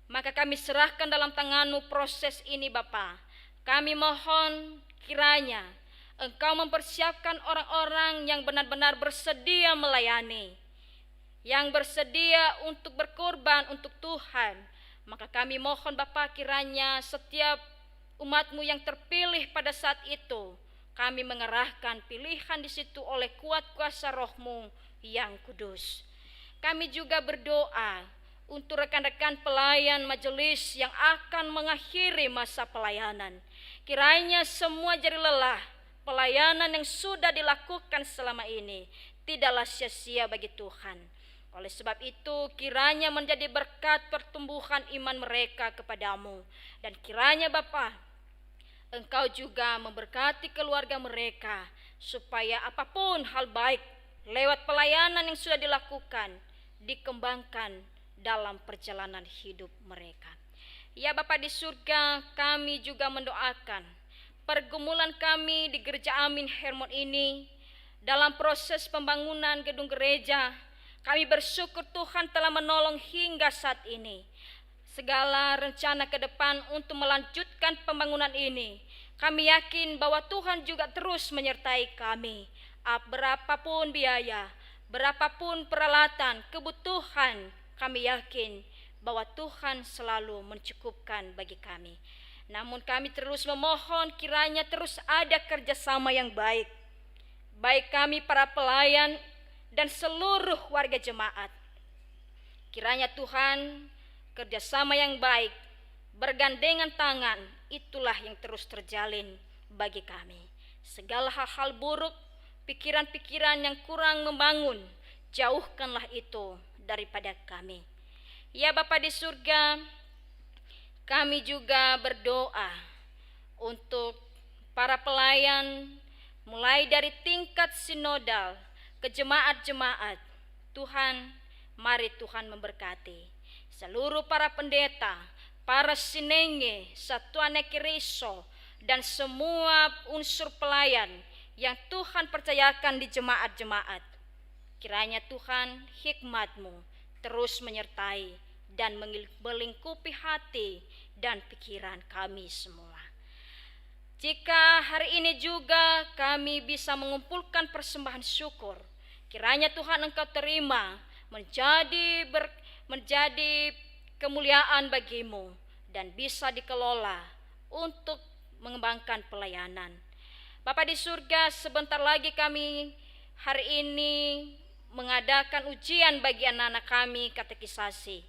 Maka kami serahkan dalam tangan-Mu proses ini Bapa. Kami mohon kiranya Engkau mempersiapkan orang-orang yang benar-benar bersedia melayani, yang bersedia untuk berkorban untuk Tuhan. Maka kami mohon Bapa, kiranya setiap umat-Mu yang terpilih pada saat itu, kami mengerahkan pilihan di situ oleh kuat kuasa Roh-Mu yang kudus. Kami juga berdoa untuk rekan-rekan pelayan majelis yang akan mengakhiri masa pelayanan. Kiranya semua jeri lelah pelayanan yang sudah dilakukan selama ini tidaklah sia-sia bagi Tuhan. Oleh sebab itu, kiranya menjadi berkat pertumbuhan iman mereka kepadamu. Dan kiranya Bapa, Engkau juga memberkati keluarga mereka, supaya apapun hal baik lewat pelayanan yang sudah dilakukan, dikembangkan dalam perjalanan hidup mereka. Ya Bapa di surga, kami juga mendoakan pergumulan kami di Gereja Amin Hermon ini dalam proses pembangunan gedung gereja. Kami bersyukur Tuhan telah menolong hingga saat ini. Segala rencana ke depan untuk melanjutkan pembangunan ini, kami yakin bahwa Tuhan juga terus menyertai kami. Berapapun biaya, berapapun peralatan, kebutuhan, kami yakin bahwa Tuhan selalu mencukupkan bagi kami. Namun kami terus memohon kiranya terus ada kerjasama yang baik, baik kami para pelayan dan seluruh warga jemaat. Kiranya Tuhan, kerjasama yang baik, bergandengan tangan, itulah yang terus terjalin bagi kami. Segala hal-hal buruk, pikiran-pikiran yang kurang membangun, jauhkanlah itu daripada kami. Ya Bapa di surga, kami juga berdoa untuk para pelayan, mulai dari tingkat sinodal ke jemaat-jemaat. Tuhan, mari Tuhan memberkati seluruh para pendeta, para sinenge, satuan kiriso, dan semua unsur pelayan yang Tuhan percayakan di jemaat-jemaat. Kiranya Tuhan hikmat-Mu terus menyertai dan melingkupi hati dan pikiran kami semua. Jika hari ini juga kami bisa mengumpulkan persembahan syukur, kiranya Tuhan Engkau terima menjadi kemuliaan bagi-Mu dan bisa dikelola untuk mengembangkan pelayanan. Bapa di surga, sebentar lagi kami hari ini mengadakan ujian bagi anak-anak kami katekisasi.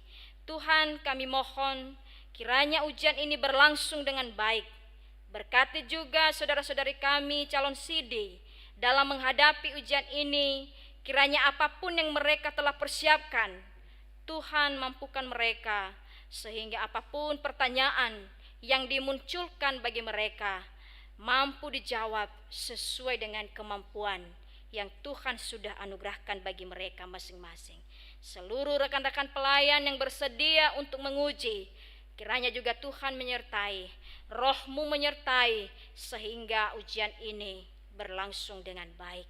Tuhan, kami mohon kiranya ujian ini berlangsung dengan baik. Berkati juga saudara-saudari kami calon sidi dalam menghadapi ujian ini. Kiranya apapun yang mereka telah persiapkan, Tuhan mampukan mereka sehingga apapun pertanyaan yang dimunculkan bagi mereka mampu dijawab sesuai dengan kemampuan yang Tuhan sudah anugerahkan bagi mereka masing-masing. Seluruh rekan-rekan pelayan yang bersedia untuk menguji, kiranya juga Tuhan menyertai, Roh-Mu menyertai sehingga ujian ini berlangsung dengan baik.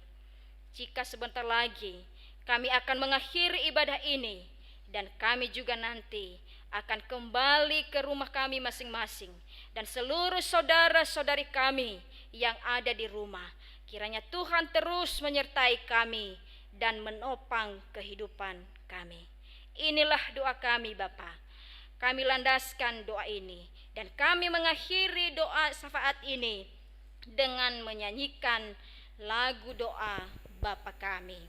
Jika sebentar lagi kami akan mengakhiri ibadah ini dan kami juga nanti akan kembali ke rumah kami masing-masing dan seluruh saudara-saudari kami yang ada di rumah, kiranya Tuhan terus menyertai kami dan menopang kehidupan kami. Inilah doa kami Bapa. Kami landaskan doa ini dan kami mengakhiri doa syafaat ini dengan menyanyikan lagu doa Bapa kami.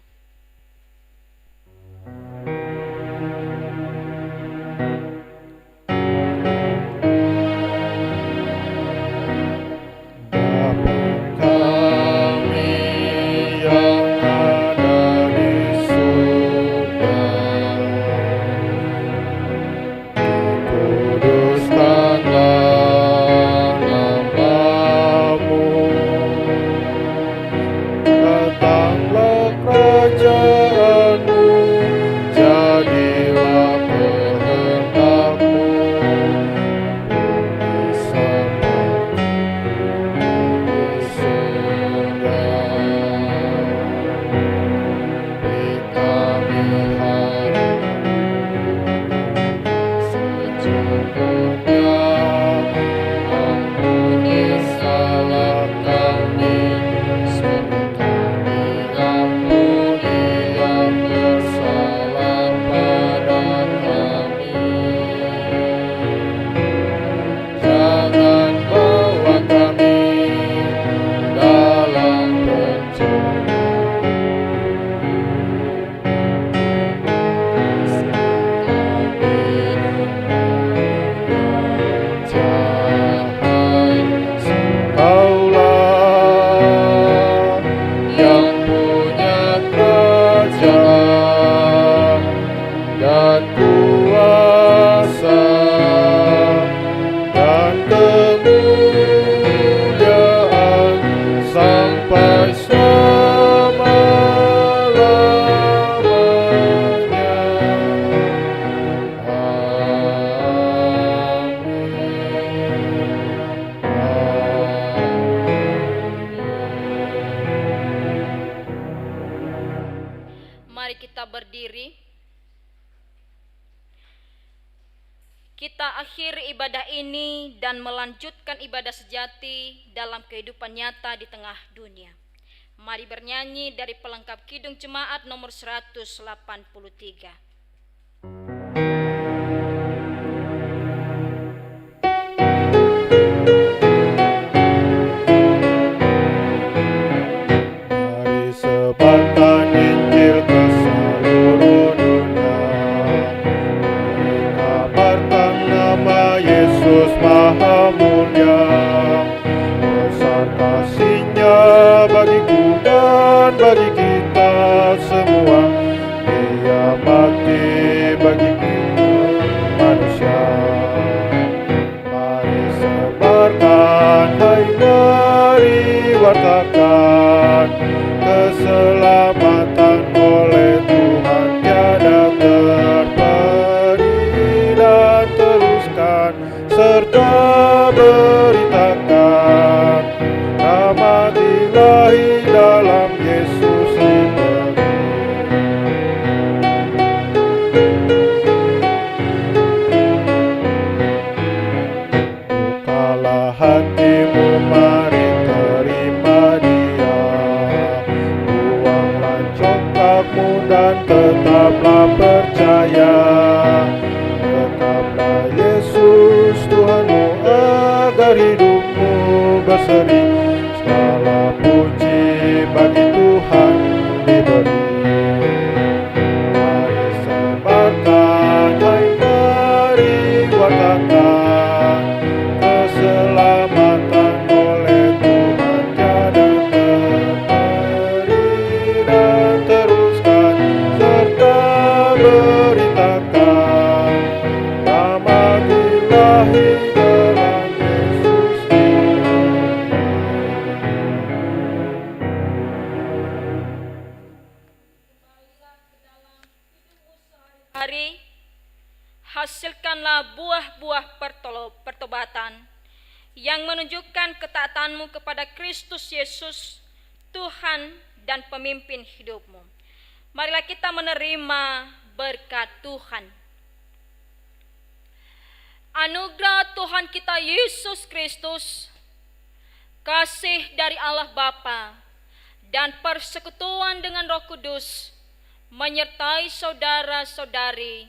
Kita akhiri ibadah ini dan melanjutkan ibadah sejati dalam kehidupan nyata di tengah dunia. Mari bernyanyi dari pelengkap Kidung Jemaat nomor 183. Mari sebarkan Injil ke seluruh dunia, kabarkan nama Yesus Maha Mulia, besar kasih-Nya bagiku dan bagi kita semua. Dia mati bagi kita manusia. Mari sebarkan, hai mari wartakan, keselamatan oleh Tuhan tiada terperi, dan teruskan serta beritakan rahmat Ilahi dalam Yesus diberi. berseri, segala puji bagi Tuhan diberi. Mari sebarkan, hai mari wartakan, keselamatan oleh Tuhan tiada terperi, dan teruskan serta beritakan nama ilahi dalam Yesus ini. Hari, hasilkanlah buah-buah pertobatan yang menunjukkan ketaatanmu kepada Kristus Yesus, Tuhan dan pemimpin hidupmu. Marilah kita menerima berkat Tuhan. Anugerah Tuhan kita Yesus Kristus, kasih dari Allah Bapa, dan persekutuan dengan Roh Kudus menyertai saudara-saudari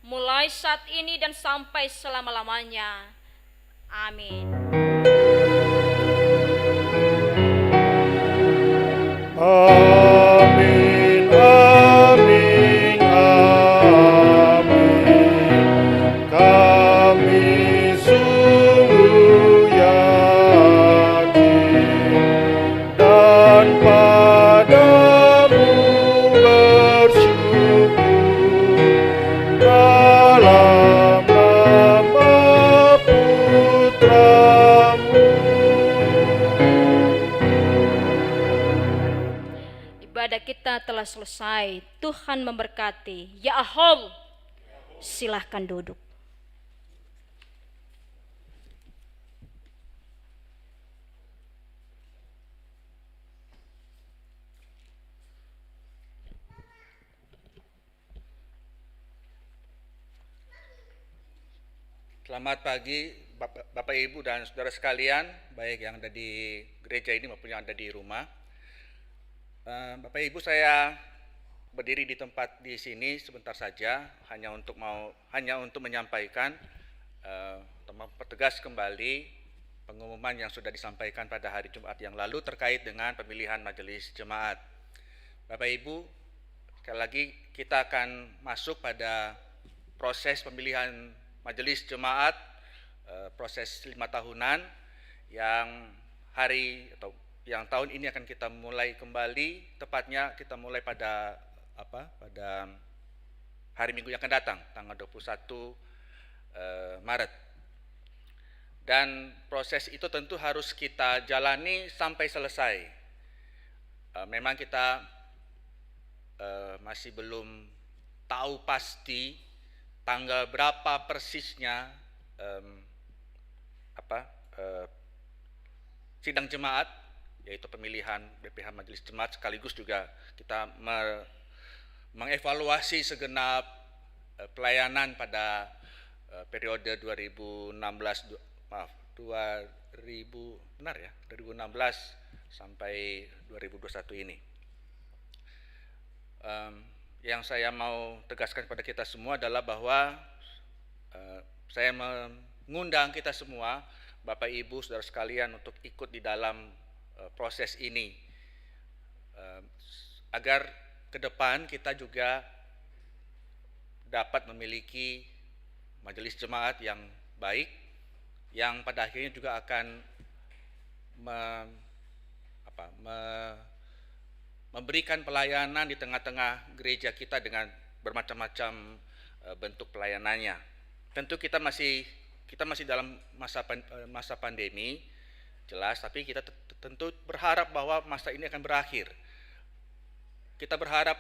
mulai saat ini dan sampai selama-lamanya. Amin. Amin, amin, amin. Kami sungguh yakin dan padamu bersyukur dalam nama Putramu. Ibadah kita telah selesai. Tuhan memberkati. Ya Ahol, silahkan duduk. Selamat pagi Bapak Ibu dan saudara sekalian, baik yang ada di gereja ini maupun yang ada di rumah. Bapak Ibu, saya berdiri di tempat di sini sebentar saja hanya untuk menyampaikan mempertegas kembali pengumuman yang sudah disampaikan pada hari Jumat yang lalu terkait dengan pemilihan majelis jemaat. Bapak Ibu, sekali lagi kita akan masuk pada proses pemilihan majelis jemaat, proses 5 tahunan yang tahun ini akan kita mulai kembali, tepatnya kita mulai pada hari Minggu yang akan datang, tanggal 21 Maret. Dan proses itu tentu harus kita jalani sampai selesai. Memang kita masih belum tahu pasti tanggal berapa persisnya sidang jemaat, yaitu pemilihan BPH Majelis Jemaat, sekaligus juga kita mengevaluasi segenap pelayanan pada periode 2016 sampai 2021 ini. Yang saya mau tegaskan kepada kita semua adalah bahwa saya mengundang kita semua, Bapak Ibu, saudara sekalian, untuk ikut di dalam proses ini, agar ke depan kita juga dapat memiliki majelis jemaat yang baik, yang pada akhirnya juga akan memberikan pelayanan di tengah-tengah gereja kita dengan bermacam-macam bentuk pelayanannya. Tentu kita masih dalam masa pandemi, jelas, tapi kita tentu berharap bahwa masa ini akan berakhir. Kita berharap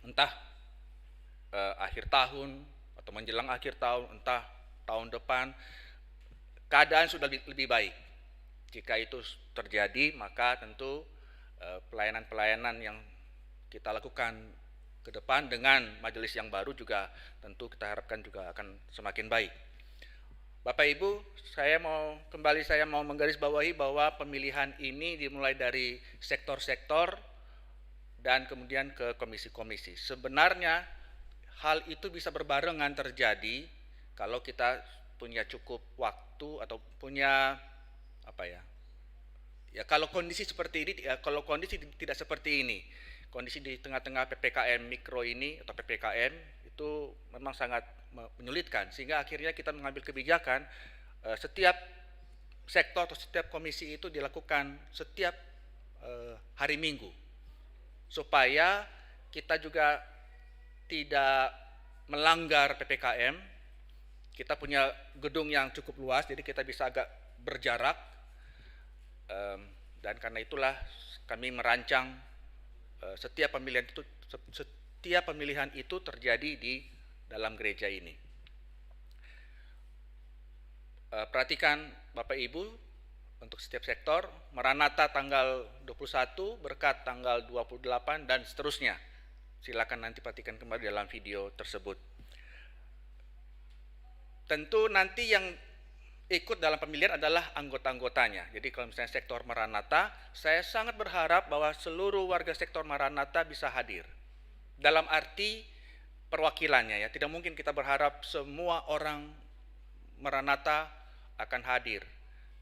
entah akhir tahun atau menjelang akhir tahun, entah tahun depan, keadaan sudah lebih baik. Jika itu terjadi, maka tentu pelayanan-pelayanan yang kita lakukan ke depan dengan majelis yang baru juga tentu kita harapkan juga akan semakin baik. Bapak Ibu, saya mau menggarisbawahi bahwa pemilihan ini dimulai dari sektor-sektor dan kemudian ke komisi-komisi. Sebenarnya hal itu bisa berbarengan terjadi kalau kita punya cukup waktu atau punya Ya, kalau kondisi seperti ini, ya, kalau kondisi tidak seperti ini, kondisi di tengah-tengah PPKM mikro ini atau PPKM itu memang sangat menyulitkan, sehingga akhirnya kita mengambil kebijakan setiap sektor atau setiap komisi itu dilakukan setiap hari Minggu, supaya kita juga tidak melanggar PPKM. Kita punya gedung yang cukup luas, jadi kita bisa agak berjarak, dan karena itulah kami merancang setiap pemilihan itu terjadi di dalam gereja ini. Perhatikan Bapak Ibu, untuk setiap sektor, Maranatha tanggal 21, Berkat tanggal 28, dan seterusnya. Silakan nanti perhatikan kembali dalam video tersebut. Tentu nanti yang ikut dalam pemilihan adalah anggota-anggotanya. Jadi kalau misalnya sektor Maranatha, saya sangat berharap bahwa seluruh warga sektor Maranatha bisa hadir. Dalam arti perwakilannya, ya. Tidak mungkin kita berharap semua orang Maranatha akan hadir.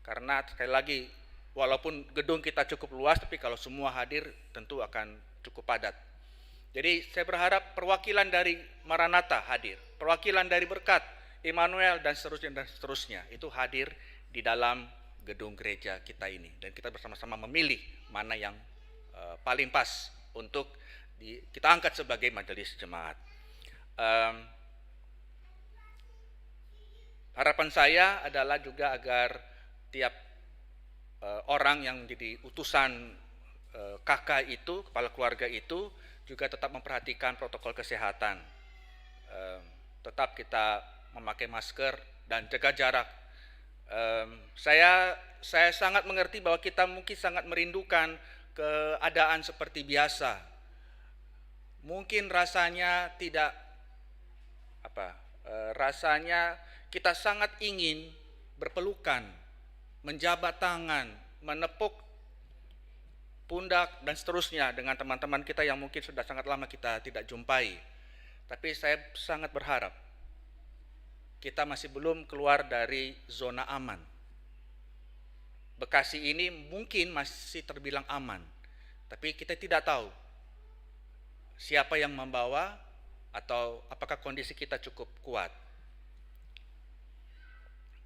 Karena sekali lagi, walaupun gedung kita cukup luas, tapi kalau semua hadir tentu akan cukup padat. Jadi saya berharap perwakilan dari Maranatha hadir, perwakilan dari Berkat, Immanuel, dan seterusnya itu hadir di dalam gedung gereja kita ini, dan kita bersama-sama memilih mana yang paling pas untuk kita angkat sebagai majelis jemaat. Harapan saya adalah juga agar tiap orang yang jadi utusan kakak itu, kepala keluarga itu, juga tetap memperhatikan protokol kesehatan. Tetap kita memakai masker dan jaga jarak. Saya sangat mengerti bahwa kita mungkin sangat merindukan keadaan seperti biasa. Mungkin rasanya tidak rasanya kita sangat ingin berpelukan, menjabat tangan, menepuk pundak, dan seterusnya dengan teman-teman kita yang mungkin sudah sangat lama kita tidak jumpai. Tapi saya sangat berharap kita masih belum keluar dari zona aman. Bekasi ini mungkin masih terbilang aman, tapi kita tidak tahu siapa yang membawa atau apakah kondisi kita cukup kuat.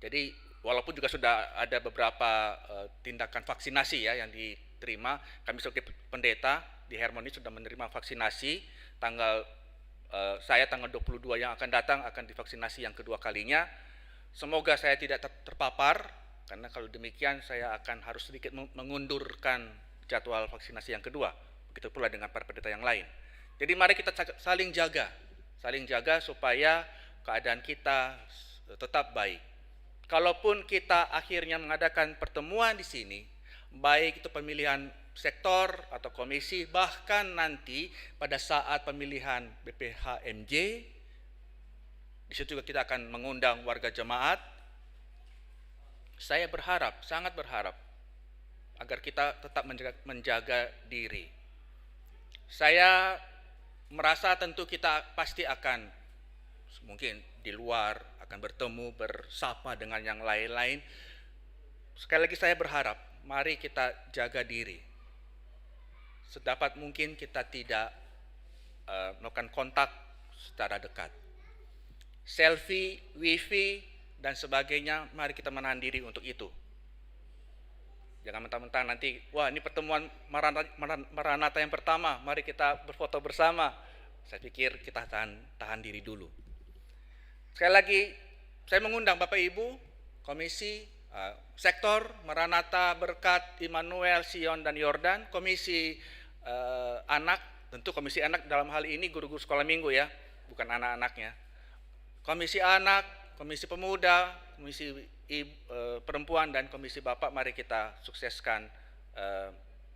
Jadi walaupun juga sudah ada beberapa tindakan vaksinasi ya yang diterima, kami sebagai pendeta di Hermoni sudah menerima vaksinasi. Saya tanggal 22 yang akan datang akan divaksinasi yang kedua kalinya. Semoga saya tidak terpapar, karena kalau demikian saya akan harus sedikit mengundurkan jadwal vaksinasi yang kedua. Begitu pula dengan para pendeta yang lain. Jadi mari kita saling jaga supaya keadaan kita tetap baik. Kalaupun kita akhirnya mengadakan pertemuan di sini, baik itu pemilihan sektor atau komisi, bahkan nanti pada saat pemilihan BPHMJ, di situ juga kita akan mengundang warga jemaat. Saya berharap, sangat berharap, agar kita tetap menjaga diri. Saya merasa tentu kita pasti akan mungkin di luar akan bertemu, bersapa dengan yang lain-lain. Sekali lagi saya berharap, mari kita jaga diri. Sedapat mungkin kita tidak melakukan kontak secara dekat. Selfie, wifi, dan sebagainya, mari kita menahan diri untuk itu. Jangan mentang-mentang nanti, wah ini pertemuan Maranatha yang pertama, mari kita berfoto bersama. Saya pikir kita tahan diri dulu. Sekali lagi, saya mengundang Bapak Ibu, komisi, sektor, Maranatha, Berkat, Immanuel, Sion, dan Yordan, komisi anak, tentu komisi anak dalam hal ini guru-guru sekolah minggu ya, bukan anak-anaknya. Komisi anak, komisi pemuda, komisi perempuan, dan komisi bapak, mari kita sukseskan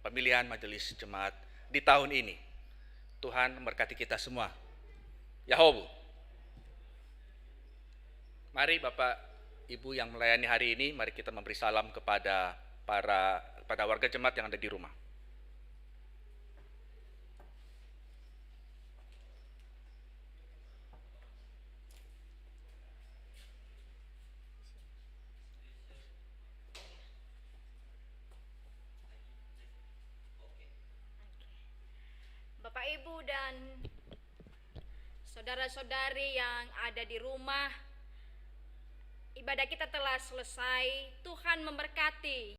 pemilihan majelis jemaat di tahun ini. Tuhan memberkati kita semua. Yahobu. Mari Bapak Ibu yang melayani hari ini, mari kita memberi salam kepada warga jemaat yang ada di rumah. Ibu dan saudara-saudari yang ada di rumah, ibadah kita telah selesai. Tuhan memberkati.